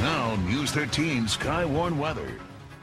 Now, News 13 Skywarn weather.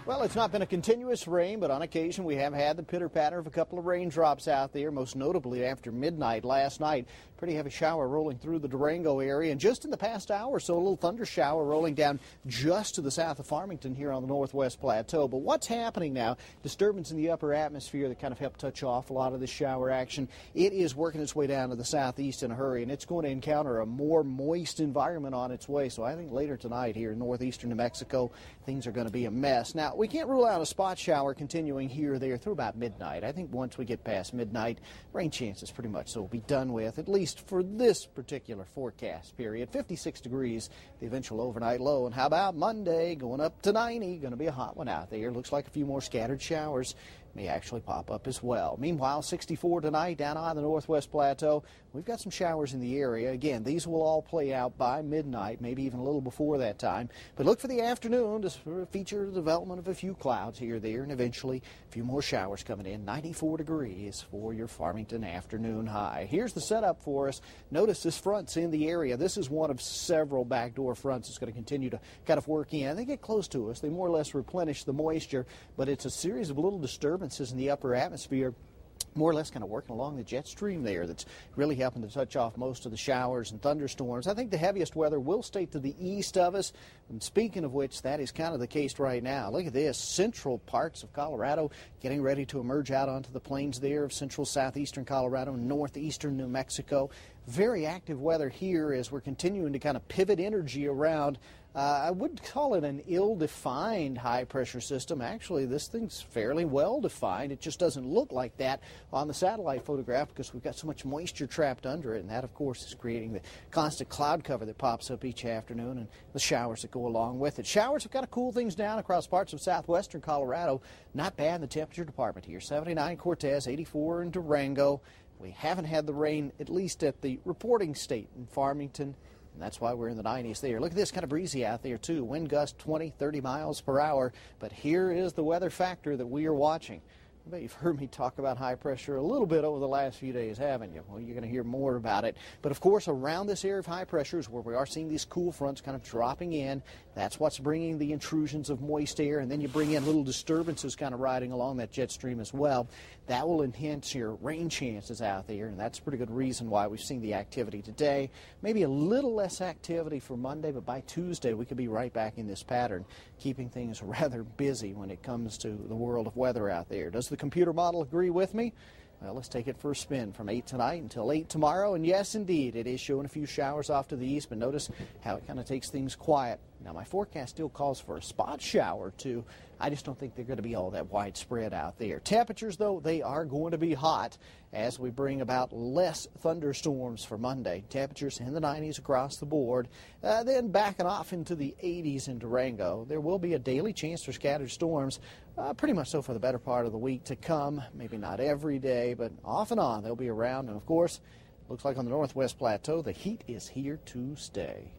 Well, it's not been a continuous rain, but on occasion we have had the pitter-patter of a couple of raindrops out there, most notably after midnight last night. Pretty heavy shower rolling through the Durango area, and just in the past hour or so, a little thunder shower rolling down just to the south of Farmington here on the northwest plateau. But what's happening now? Disturbance in the upper atmosphere that kind of helped touch off a lot of the shower action. It is working its way down to the southeast in a hurry, and it's going to encounter a more moist environment on its way. So I think later tonight here in northeastern New Mexico, things are going to be a mess. Now, we can't rule out a spot shower continuing here or there through about midnight. I think once we get past midnight, rain chances pretty much so will be done with, at least for this particular forecast period. 56 degrees, the eventual overnight low. And how about Monday, going up to 90? Going to be a hot one out there. Looks like a few more scattered showers may actually pop up as well. Meanwhile, 64 tonight down on the northwest plateau. We've got some showers in the area. Again, these will all play out by midnight, maybe even a little before that time. But look for the afternoon to feature the development of a few clouds here or there, and eventually a few more showers coming in. 94 degrees for your Farmington afternoon high. Here's the setup for us. Notice this front's in the area. This is one of several backdoor fronts that's going to continue to kind of work in. They get close to us. They more or less replenish the moisture, but it's a series of little disturbances in the upper atmosphere, more or less kind of working along the jet stream there, that's really helping to touch off most of the showers and thunderstorms. I think the heaviest weather will stay to the east of us. And speaking of which, that is kind of the case right now. Look at this. Central parts of Colorado getting ready to emerge out onto the plains there of central southeastern Colorado and northeastern New Mexico. Very active weather here as we're continuing to kind of pivot energy around. I would call it an ill-defined high-pressure system. Actually, this thing's fairly well-defined. It just doesn't look like that on the satellite photograph because we've got so much moisture trapped under it, and that, of course, is creating the constant cloud cover that pops up each afternoon and the showers that go along with it. Showers have got to cool things down across parts of southwestern Colorado. Not bad in the temperature department here. 79 Cortez, 84 in Durango. We haven't had the rain, at least at the reporting state in Farmington. And that's why we're in the 90s there. Look at this, kind of breezy out there, too. Wind gust 20, 30 miles per hour. But here is the weather factor that we are watching. I bet you've heard me talk about high pressure a little bit over the last few days, haven't you? Well, you're going to hear more about it. But, of course, around this area of high pressure is where we are seeing these cool fronts kind of dropping in. That's what's bringing the intrusions of moist air, and then you bring in little disturbances kind of riding along that jet stream as well. That will enhance your rain chances out there, and that's a pretty good reason why we've seen the activity today. Maybe a little less activity for Monday, but by Tuesday we could be right back in this pattern, keeping things rather busy when it comes to the world of weather out there. Does the computer model agree with me? Well, let's take it for a spin from 8 tonight until 8 tomorrow. And yes, indeed, it is showing a few showers off to the east, but notice how it kind of takes things quiet. Now, my forecast still calls for a spot shower or two. I just don't think they're going to be all that widespread out there. Temperatures, though, they are going to be hot as we bring about less thunderstorms for Monday. Temperatures in the 90s across the board, then backing off into the 80s in Durango. There will be a daily chance for scattered storms, pretty much so for the better part of the week to come. Maybe not every day, but off and on they'll be around. And, of course, looks like on the northwest plateau, the heat is here to stay.